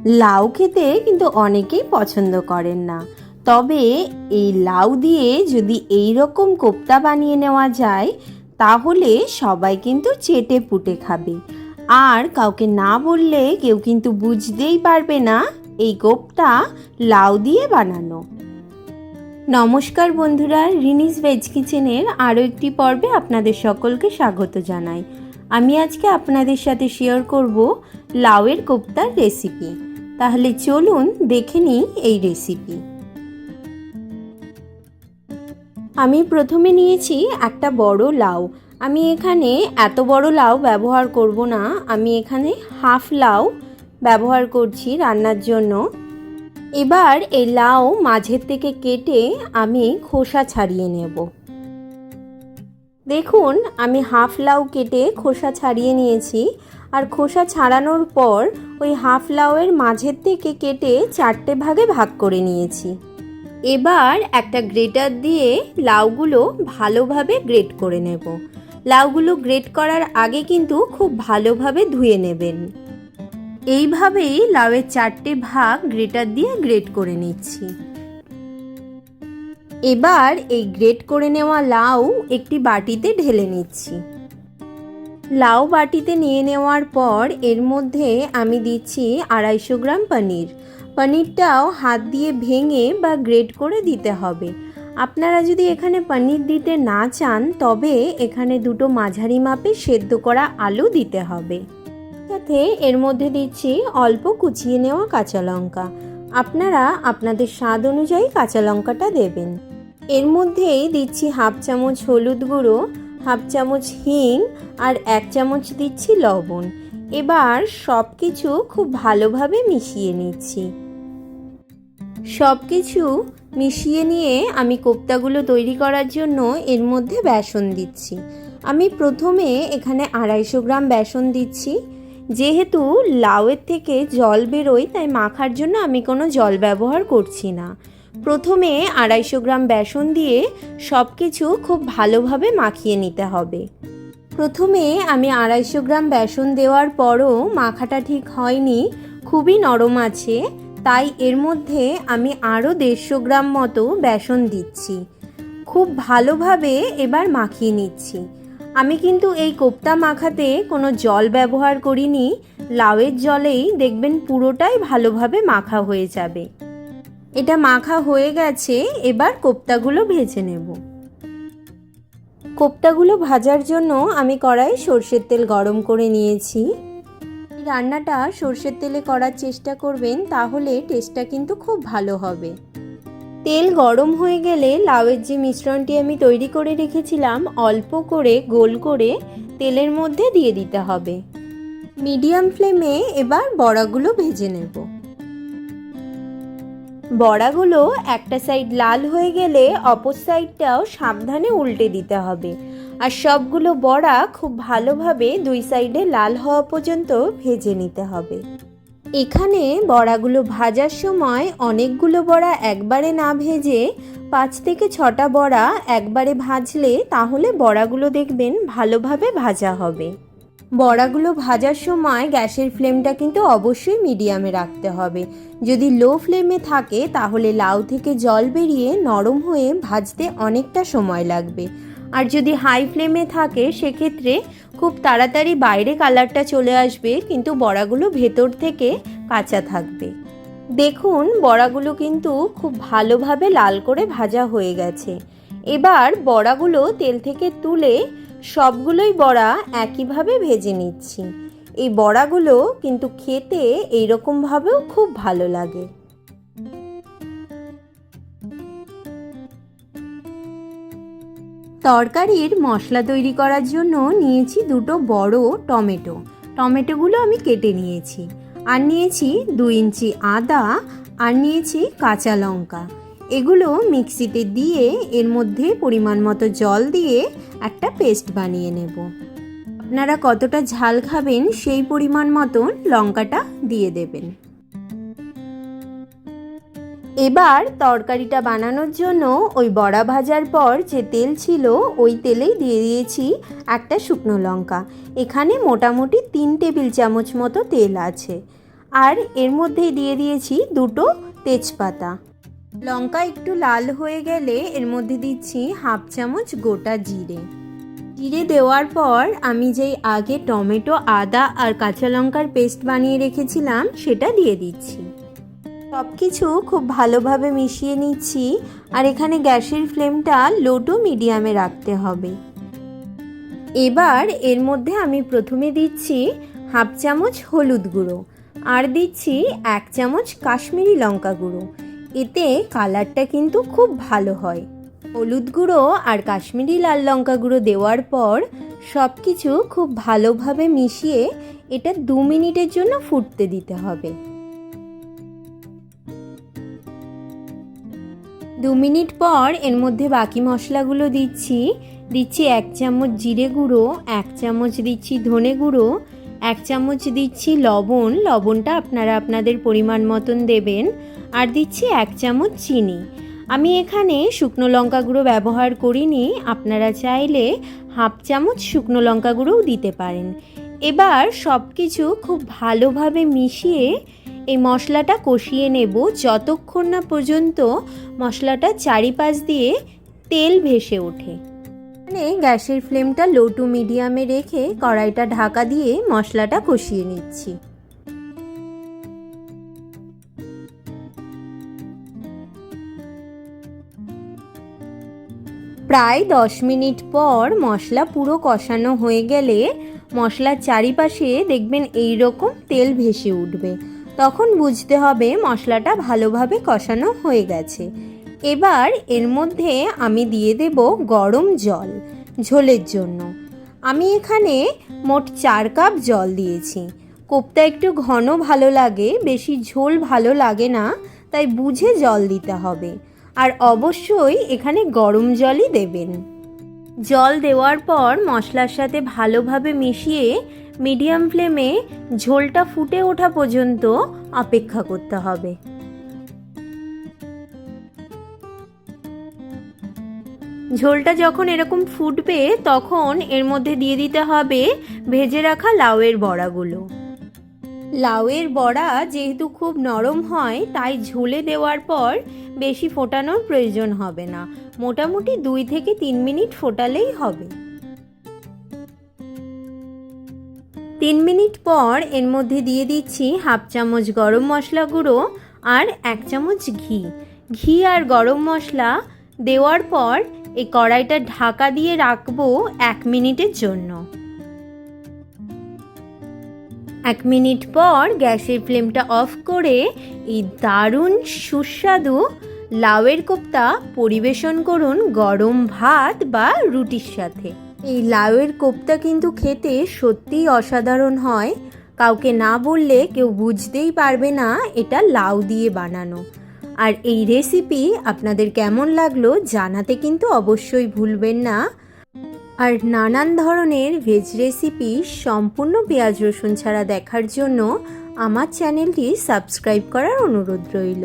লাউ খেতে কিন্তু অনেকেই পছন্দ করেন না, তবে এই লাউ দিয়ে যদি এই রকম কোপ্তা বানিয়ে নেওয়া যায় তাহলে সবাই কিন্তু চেটে পুটে খাবে। আর কাউকে না বললে কেউ কিন্তু বুঝতেই পারবে না এই কোপ্তা লাউ দিয়ে বানানো। নমস্কার বন্ধুরা, রিনিস ভেজ কিচেনের আরও একটি পর্বে আপনাদের সকলকে স্বাগত জানাই। আমি আজকে আপনাদের সাথে শেয়ার করব লাউয়ের কোপ্তার রেসিপি। তাহলে চলুন দেখে নিই এই রেসিপি। আমি প্রথমে নিয়েছি একটা বড় লাউ। আমি এখানে এত বড় লাউ ব্যবহার করব না, আমি এখানে হাফ লাউ ব্যবহার করছি রান্নার জন্য। এবার এই লাউ মাঝের থেকে কেটে আমি খোসা ছাড়িয়ে নেব। দেখুন, আমি হাফ লাউ কেটে খোসা ছাড়িয়ে নিয়েছি। আর খোসা ছাড়ানোর পর ওই হাফ লাউয়ের মাঝের থেকে কেটে 4টে ভাগে ভাগ করে নিয়েছি। এবার একটা গ্রেটার দিয়ে লাউগুলো ভালোভাবে গ্রেট করে নেব। লাউগুলো গ্রেট করার আগে কিন্তু খুব ভালোভাবে ধুয়ে নেবেন। এইভাবেই লাউয়ের 4টে ভাগ গ্রেটার দিয়ে গ্রেট করে নিচ্ছি। এবার এই গ্রেট করে নেওয়া লাউ একটি বাটিতে ঢেলে নিচ্ছি। লাউ বাটিতে নিয়ে নেওয়ার পর এর মধ্যে আমি দিচ্ছি 250 গ্রাম পনির। পনিরটাও হাত দিয়ে ভেঙে বা গ্রেট করে দিতে হবে। আপনারা যদি এখানে পনির দিতে না চান তবে এখানে 2টো মাঝারি মাপে সেদ্ধ করা আলু দিতে হবে। সাথে এর মধ্যে দিচ্ছি অল্প কুচিয়ে নেওয়া কাঁচা লঙ্কা। আপনারা আপনাদের স্বাদ অনুযায়ী কাঁচা লঙ্কাটা দেবেন। এর মধ্যেই দিচ্ছি হাফ চামচ হলুদ গুঁড়ো, হাফ চামচ হিং আর 1 চামচ দিচ্ছি লবণ। এবার সব কিছু খুব ভালোভাবে মিশিয়ে নিচ্ছি। সব কিছু মিশিয়ে নিয়ে আমি কোপ্তাগুলো তৈরি করার জন্য এর মধ্যে বেসন দিচ্ছি। আমি প্রথমে এখানে 250 গ্রাম বেসন দিচ্ছি। যেহেতু লাউয়ের থেকে জল বেরোয় তাই মাখার জন্য আমি কোনো জল ব্যবহার করছি না। প্রথমে 250 গ্রাম বেসন দিয়ে সব কিছু খুব ভালোভাবে মাখিয়ে নিতে হবে। প্রথমে আমি 250 গ্রাম বেসন দেওয়ার পরও মাখাটা ঠিক হয়নি, খুবই নরম আছে, তাই এর মধ্যে আমি আরও 150 গ্রাম মতো বেসন দিচ্ছি। খুব ভালোভাবে এবার মাখিয়ে নিচ্ছি। আমি কিন্তু এই কোপ্তা মাখাতে কোনো জল ব্যবহার করিনি, লাউয়ের জলেই দেখবেন পুরোটাই ভালোভাবে মাখা হয়ে যাবে। এটা মাখা হয়ে গেছে, এবার কোপ্তাগুলো ভেজে নেব। কোপ্তাগুলো ভাজার জন্য আমি কড়াইয়ে সরষের তেল গরম করে নিয়েছি। রান্নাটা সরষের তেলে করার চেষ্টা করবেন, তাহলে টেস্টটা কিন্তু খুব ভালো হবে। তেল গরম হয়ে গেলে লাউয়ের যে মিশ্রণটি আমি তৈরি করে রেখেছিলাম অল্প করে গোল করে তেলের মধ্যে দিয়ে দিতে হবে। মিডিয়াম ফ্লেমে এবার বড়াগুলো ভেজে নেব। বড়াগুলো একটা সাইড লাল হয়ে গেলে অপর সাইডটাও সাবধানে উল্টে দিতে হবে। আর সবগুলো বড়া খুব ভালোভাবে 2 সাইডে লাল হওয়া পর্যন্ত ভেজে নিতে হবে। এখানে বড়াগুলো ভাজার সময় অনেকগুলো বড়া একবারে না ভেজে 5 থেকে 6টা বড়া একবারে ভাজলে তাহলে বড়াগুলো দেখবেন ভালোভাবে ভাজা হবে। বড়াগুলো ভাজার সময় গ্যাসের ফ্লেমটা কিন্তু অবশ্যই মিডিয়ামে রাখতে হবে। যদি লো ফ্লেমে থাকে তাহলে লাউ থেকে জল বেরিয়ে নরম হয়ে ভাজতে অনেকটা সময় লাগবে। আর যদি হাই ফ্লেমে থাকে সেক্ষেত্রে খুব তাড়াতাড়ি বাইরে কালারটা চলে আসবে, কিন্তু বড়াগুলো ভেতর থেকে কাঁচা থাকবে। দেখুন, বড়াগুলো কিন্তু খুব ভালোভাবে লাল করে ভাজা হয়ে গেছে। এবার বড়াগুলো তেল থেকে তুলে সবগুলোই বড়া একইভাবে ভেজে নিচ্ছি। এই বড়াগুলো কিন্তু খেতে এইরকমভাবেও খুব ভালো লাগে। তরকারির মশলা তৈরি করার জন্য নিয়েছি 2টো বড় টমেটো। টমেটোগুলো আমি কেটে নিয়েছি। আর নিয়েছি 2 ইঞ্চি আদা, আর নিয়েছি কাঁচা লঙ্কা। এগুলো মিক্সিতে দিয়ে এর মধ্যে পরিমাণ মতো জল দিয়ে একটা পেস্ট বানিয়ে নেব। আপনারা কতটা ঝাল খাবেন সেই পরিমাণ মতন লঙ্কাটা দিয়ে দেবেন। এবার তরকারিটা বানানোর জন্য ওই বড়া ভাজার পর যে তেল ছিল ওই তেলেই দিয়ে দিয়েছি একটা শুকনো লঙ্কা। এখানে মোটামুটি 3 টেবিল চামচ মতো তেল আছে। আর এর মধ্যেই দিয়ে দিয়েছি 2টো তেজপাতা। লঙ্কা একটু লাল হয়ে গেলে এর মধ্যে দিচ্ছি 1/2 চামচ গোটা জিরে। জিরে দেওয়ার পর আমি যেই আগে টমেটো, আদা আর কাঁচা লঙ্কার পেস্ট বানিয়ে রেখেছিলাম সেটা দিয়ে দিচ্ছি। সব কিছু খুব ভালোভাবে মিশিয়ে নিচ্ছি। আর এখানে গ্যাসের ফ্লেমটা লো টু মিডিয়ামে রাখতে হবে। এবার এর মধ্যে আমি প্রথমে দিচ্ছি 1/2 চামচ হলুদ গুঁড়ো আর দিচ্ছি 1 চামচ কাশ্মীরি লঙ্কা গুঁড়ো। এতে কালারটা কিন্তু খুব ভালো হয়। হলুদ গুঁড়ো আর কাশ্মীরি লাল লঙ্কা গুঁড়ো দেওয়ার পর সব কিছু খুব ভালোভাবে মিশিয়ে এটা 2 মিনিটের জন্য ফুটতে দিতে হবে। 2 মিনিট পর এর মধ্যে বাকি মশলাগুলো দিচ্ছি। 1 চামচ জিরে গুঁড়ো, 1 চামচ দিচ্ছি ধনে গুঁড়ো, 1 চামচ দিচ্ছি লবণ, লবণটা আপনারা আপনাদের পরিমাণ মতন দেবেন, আর দিচ্ছি 1 চামচ চিনি। আমি এখানে শুকনো লঙ্কা গুঁড়ো ব্যবহার করিনি, আপনারা চাইলে 1/2 চামচ শুকনো লঙ্কা গুঁড়োও দিতে পারেন। এবার সব কিছু খুব ভালোভাবে মিশিয়ে এই মশলাটা কষিয়ে নেব যতক্ষণ না পর্যন্ত মশলাটা চারিপাশ দিয়ে তেল ভেসে ওঠে। মানে গ্যাসের ফ্লেমটা লো টু মিডিয়ামে রেখে কড়াইটা ঢাকা দিয়ে মশলাটা কষিয়ে নিচ্ছি। প্রায় 10 মিনিট পর মশলা পুরো কষানো হয়ে গেলে মশলার চারিপাশে দেখবেন এই রকম তেল ভেসে উঠবে। তখন বুঝতে হবে মশলাটা ভালোভাবে কষানো হয়ে গেছে। এবার এর মধ্যে আমি দিয়ে দেব গরম জল ঝোলের জন্য। আমি এখানে মোট 4 কাপ জল দিয়েছি। কোপ্তা একটু ঘন ভালো লাগে, বেশি ঝোল ভালো লাগে না, তাই বুঝে জল দিতে হবে। আর অবশ্যই এখানে গরম জলই দেবেন। জল দেওয়ার পর মশলার সাথে ভালোভাবে মিশিয়ে মিডিয়াম ফ্লেমে ঝোলটা ফুটে ওঠা পর্যন্ত অপেক্ষা করতে হবে। ঝোলটা যখন এরকম ফুটবে তখন এর মধ্যে দিয়ে দিতে হবে ভেজে রাখা লাউয়ের বড়াগুলো। লাউয়ের বড়া যেহেতু খুব নরম হয় তাই ঝোলে দেওয়ার পর বেশি ফোটানোর প্রয়োজন হবে না, মোটামুটি 2 থেকে 3 মিনিট ফোটালেই হবে। 3 মিনিট পর এর মধ্যে দিয়ে দিচ্ছি 1/2 চামচ গরম মশলা গুঁড়ো আর 1 চামচ ঘি। ঘি আর গরম মশলা দেওয়ার পর এই কড়াইটা ঢাকা দিয়ে রাখবো 1 মিনিটের জন্য। 1 মিনিট পর গ্যাসের ফ্লেমটা অফ করে এই দারুণ সুস্বাদু লাউয়ের কোপ্তা পরিবেশন করুন গরম ভাত বা রুটির সাথে। এই লাউয়ের কোপ্তা কিন্তু খেতে সত্যিই অসাধারণ হয়। কাউকে না বললে কেউ বুঝতেই পারবে না এটা লাউ দিয়ে বানানো। আর এই রেসিপি আপনাদের কেমন লাগলো জানাতে কিন্তু অবশ্যই ভুলবেন না। আর নানান ধরনের ভেজ রেসিপি সম্পূর্ণ পেঁয়াজ রসুন ছাড়া দেখার জন্য আমার চ্যানেলটি সাবস্ক্রাইব করার অনুরোধ রইল।